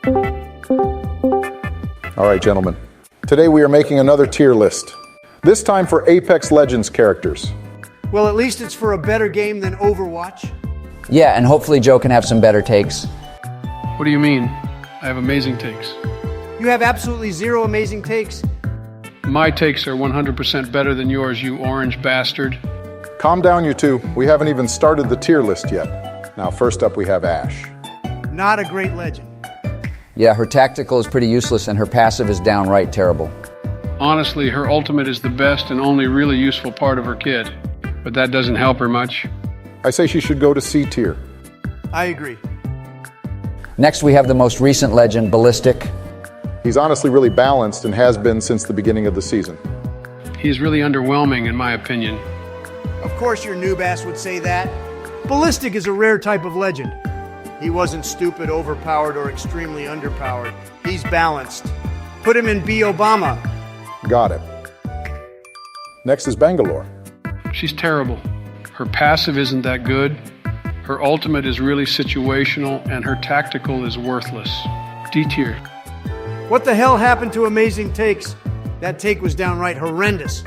All right, gentlemen. Today we are making another tier list. This time for Apex Legends characters. Well, at least it's for a better game than Overwatch. Yeah, and hopefully Joe can have some better takes. What do you mean? I have amazing takes. You have absolutely zero amazing takes. My takes are 100% better than yours, you orange bastard. Calm down, you two. We haven't even started the tier list yet. Now, first up we have Ashe. Not a great legend. Yeah, her tactical is pretty useless and her passive is downright terrible. Honestly, her ultimate is the best and only really useful part of her kit. But that doesn't help her much. I say she should go to C tier. I agree. Next we have the most recent legend, Ballistic. He's honestly really balanced and has been since the beginning of the season. He's really underwhelming, in my opinion. Of course your noob ass would say that. Ballistic is a rare type of legend. He wasn't stupid, overpowered, or extremely underpowered. He's balanced. Put him in B. Obama. Got it. Next is Bangalore. She's terrible. Her passive isn't that good. Her ultimate is really situational, and her tactical is worthless. D tier. What the hell happened to amazing takes? That take was downright horrendous.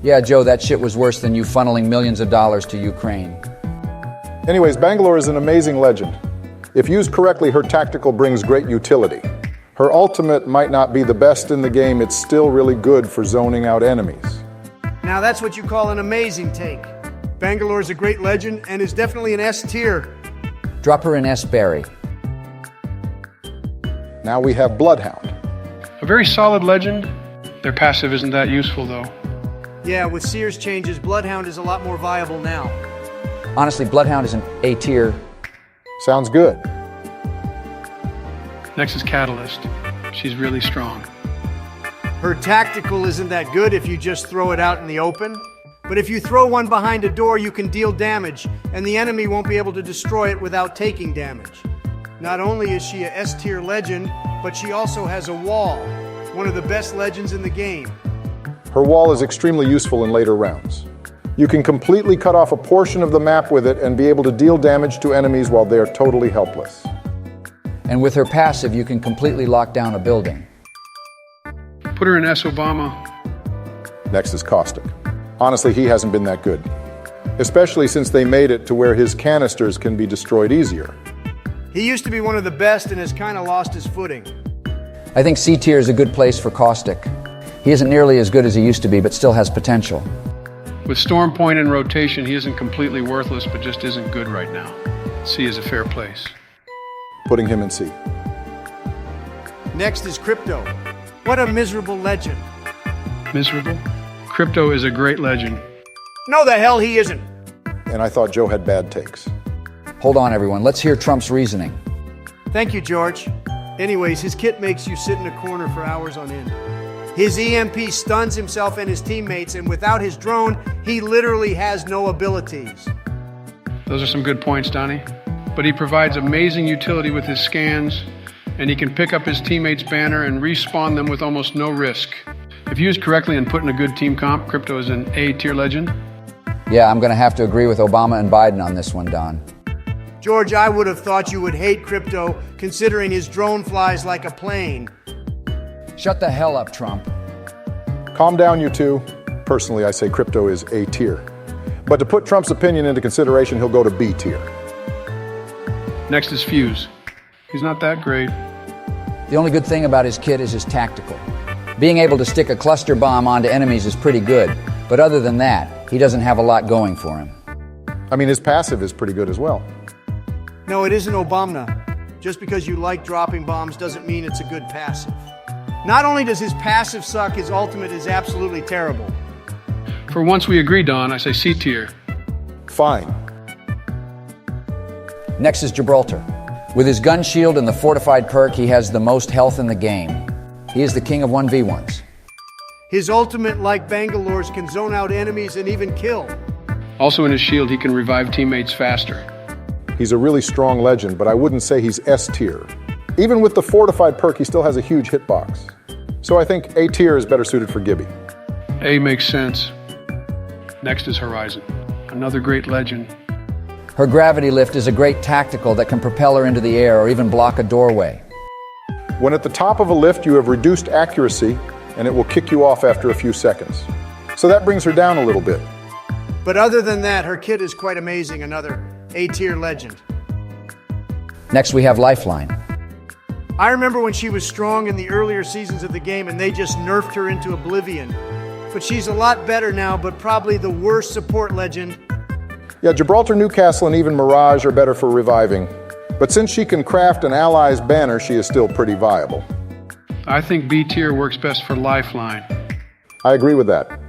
Yeah, Joe, that shit was worse than you funneling millions of dollars to Ukraine. Anyways, Bangalore is an amazing legend. If used correctly, her tactical brings great utility. Her ultimate might not be the best in the game, it's still really good for zoning out enemies. Now that's what you call an amazing take. Bangalore is a great legend and is definitely an S tier. Drop her in S. Barry. Now we have Bloodhound. A very solid legend. Their passive isn't that useful, though. Yeah, with Sears changes, Bloodhound is a lot more viable now. Honestly, Bloodhound is an A tier. Sounds good. Next is Catalyst. She's really strong. Her tactical isn't that good if you just throw it out in the open. But if you throw one behind a door, you can deal damage, and the enemy won't be able to destroy it without taking damage. Not only is she a S-tier legend, but she also has a wall, one of the best legends in the game. Her wall is extremely useful in later rounds. You can completely cut off a portion of the map with it and be able to deal damage to enemies while they are totally helpless. And with her passive, you can completely lock down a building. Put her in S. Obama. Next is Caustic. Honestly, he hasn't been that good, especially since they made it to where his canisters can be destroyed easier. He used to be one of the best and has kind of lost his footing. I think C tier is a good place for Caustic. He isn't nearly as good as he used to be, but still has potential. With Storm Point in rotation, he isn't completely worthless, but just isn't good right now. C is a fair place. Putting him in C. Next is Crypto. What a miserable legend. Miserable? Crypto is a great legend. No, the hell he isn't. And I thought Joe had bad takes. Hold on, everyone. Let's hear Trump's reasoning. Thank you, George. Anyways, his kit makes you sit in a corner for hours on end. His EMP stuns himself and his teammates, and without his drone, he literally has no abilities. Those are some good points, Donnie. But he provides amazing utility with his scans, and he can pick up his teammates' banner and respawn them with almost no risk. If used correctly and put in a good team comp, Crypto is an A-tier legend. Yeah, I'm going to have to agree with Obama and Biden on this one, Don. George, I would have thought you would hate Crypto, considering his drone flies like a plane. Shut the hell up, Trump. Calm down, you two. Personally, I say Crypto is A tier. But to put Trump's opinion into consideration, he'll go to B tier. Next is Fuse. He's not that great. The only good thing about his kit is his tactical. Being able to stick a cluster bomb onto enemies is pretty good, but other than that, he doesn't have a lot going for him. I mean, his passive is pretty good as well. No, it isn't Obama. Just because you like dropping bombs doesn't mean it's a good passive. Not only does his passive suck, his ultimate is absolutely terrible. For once we agree, Don, I say C tier. Fine. Next is Gibraltar. With his gun shield and the fortified perk, he has the most health in the game. He is the king of 1v1s. His ultimate, like Bangalore's, can zone out enemies and even kill. Also in his shield, he can revive teammates faster. He's a really strong legend, but I wouldn't say he's S tier. Even with the fortified perk, he still has a huge hitbox. So I think A tier is better suited for Gibby. A makes sense. Next is Horizon. Another great legend. Her gravity lift is a great tactical that can propel her into the air or even block a doorway. When at the top of a lift, you have reduced accuracy, and it will kick you off after a few seconds. So that brings her down a little bit. But other than that, her kit is quite amazing, another A-tier legend. Next, we have Lifeline. I remember when she was strong in the earlier seasons of the game and they just nerfed her into oblivion. But she's a lot better now, but probably the worst support legend. Yeah, Gibraltar, Newcastle, and even Mirage are better for reviving. But since she can craft an ally's banner, she is still pretty viable. I think B tier works best for Lifeline. I agree with that.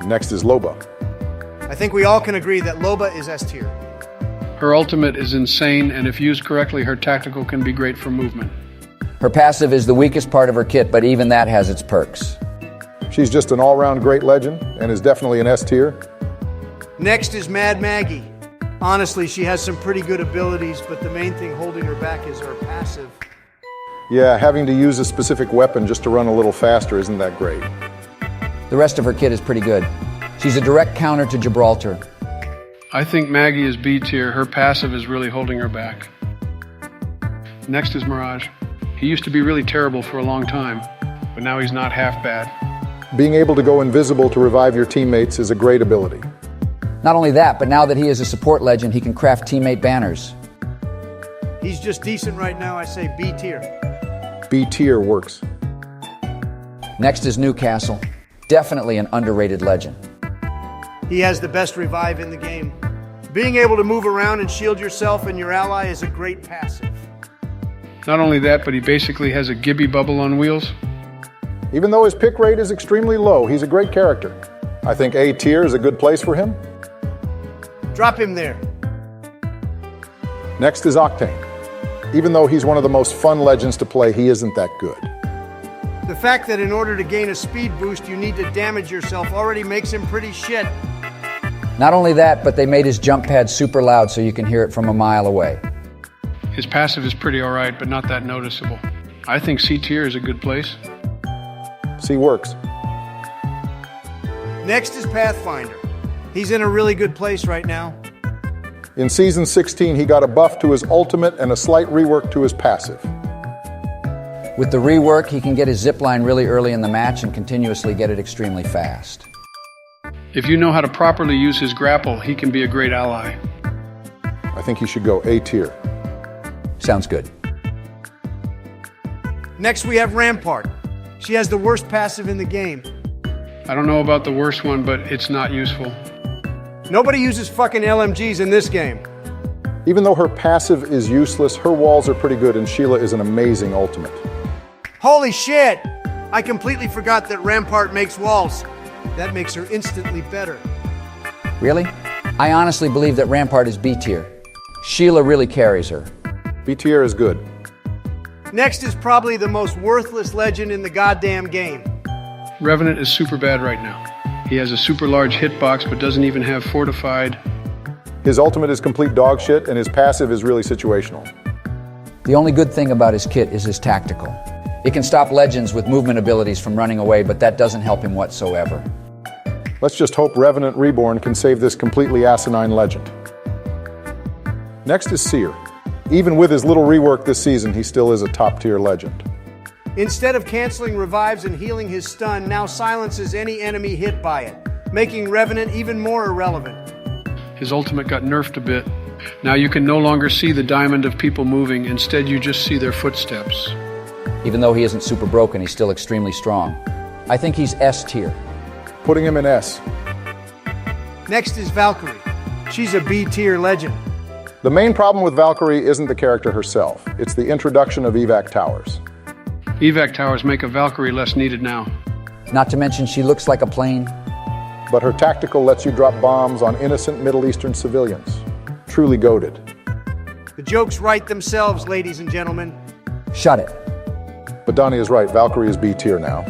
Next is Loba. I think we all can agree that Loba is S-tier. Her ultimate is insane, and if used correctly, her tactical can be great for movement. Her passive is the weakest part of her kit, but even that has its perks. She's just an all-round great legend and is definitely an S-tier. Next is Mad Maggie. Honestly, she has some pretty good abilities, but the main thing holding her back is her passive. Yeah, having to use a specific weapon just to run a little faster isn't that great. The rest of her kit is pretty good. She's a direct counter to Gibraltar. I think Maggie is B tier. Her passive is really holding her back. Next is Mirage. He used to be really terrible for a long time, but now he's not half bad. Being able to go invisible to revive your teammates is a great ability. Not only that, but now that he is a support legend, he can craft teammate banners. He's just decent right now, I say B tier. B tier works. Next is Newcastle. Definitely an underrated legend. He has the best revive in the game. Being able to move around and shield yourself and your ally is a great passive. Not only that, but he basically has a Gibby bubble on wheels. Even though his pick rate is extremely low, he's a great character. I think A tier is a good place for him. Drop him there. Next is Octane. Even though he's one of the most fun legends to play, he isn't that good. The fact that in order to gain a speed boost, you need to damage yourself already makes him pretty shit. Not only that, but they made his jump pad super loud so you can hear it from a mile away. His passive is pretty alright, but not that noticeable. I think C tier is a good place. C works. Next is Pathfinder. He's in a really good place right now. In Season 16, he got a buff to his ultimate and a slight rework to his passive. With the rework, he can get his zipline really early in the match and continuously get it extremely fast. If you know how to properly use his grapple, he can be a great ally. I think he should go A tier. Sounds good. Next we have Rampart. She has the worst passive in the game. I don't know about the worst one, but it's not useful. Nobody uses fucking LMGs in this game. Even though her passive is useless, her walls are pretty good and Sheila is an amazing ultimate. Holy shit! I completely forgot that Rampart makes walls. That makes her instantly better. Really? I honestly believe that Rampart is B tier. Sheila really carries her. B tier is good. Next is probably the most worthless legend in the goddamn game. Revenant is super bad right now. He has a super large hitbox, but doesn't even have fortified. His ultimate is complete dog shit and his passive is really situational. The only good thing about his kit is his tactical. It can stop legends with movement abilities from running away, but that doesn't help him whatsoever. Let's just hope Revenant Reborn can save this completely asinine legend. Next is Seer. Even with his little rework this season, he still is a top-tier legend. Instead of canceling revives and healing his stun, now silences any enemy hit by it, making Revenant even more irrelevant. His ultimate got nerfed a bit. Now you can no longer see the diamond of people moving. Instead, you just see their footsteps. Even though he isn't super broken, he's still extremely strong. I think he's S tier. Putting him in S. Next is Valkyrie. She's a B tier legend. The main problem with Valkyrie isn't the character herself. It's the introduction of evac towers. Evac towers make a Valkyrie less needed now. Not to mention she looks like a plane. But her tactical lets you drop bombs on innocent Middle Eastern civilians. Truly goated. The jokes write themselves, ladies and gentlemen. Shut it. But Donnie is right, Valkyrie is B tier now.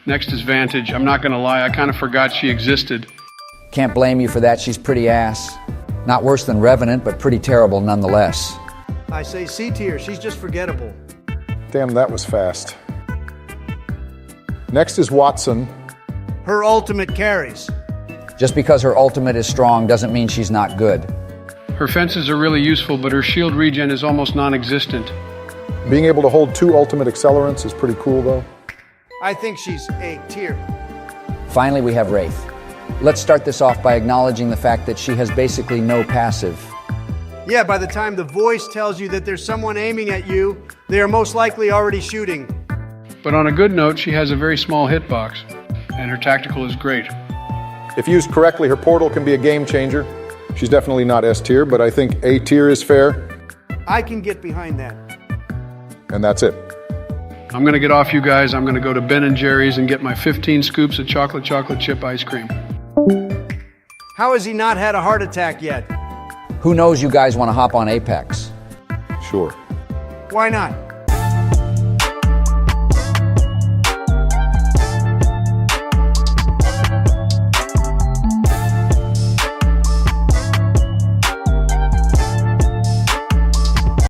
Next is Vantage. I'm not gonna lie, I kind of forgot she existed. Can't blame you for that, she's pretty ass. Not worse than Revenant, but pretty terrible nonetheless. I say C tier, she's just forgettable. Damn, that was fast. Next is Watson. Her ultimate carries. Just because her ultimate is strong doesn't mean she's not good. Her fences are really useful, but her shield regen is almost non-existent. Being able to hold 2 ultimate accelerants is pretty cool, though. I think she's A tier. Finally, we have Wraith. Let's start this off by acknowledging the fact that she has basically no passive. Yeah, by the time the voice tells you that there's someone aiming at you, they are most likely already shooting. But on a good note, she has a very small hitbox, and her tactical is great. If used correctly, her portal can be a game changer. She's definitely not S tier, but I think A tier is fair, I can get behind that. and that's it. I'm going to get off you guys. I'm going to go to Ben & Jerry's and get my 15 scoops of chocolate chip ice cream. How has he not had a heart attack yet? Who knows you guys want to hop on Apex? Sure. Why not?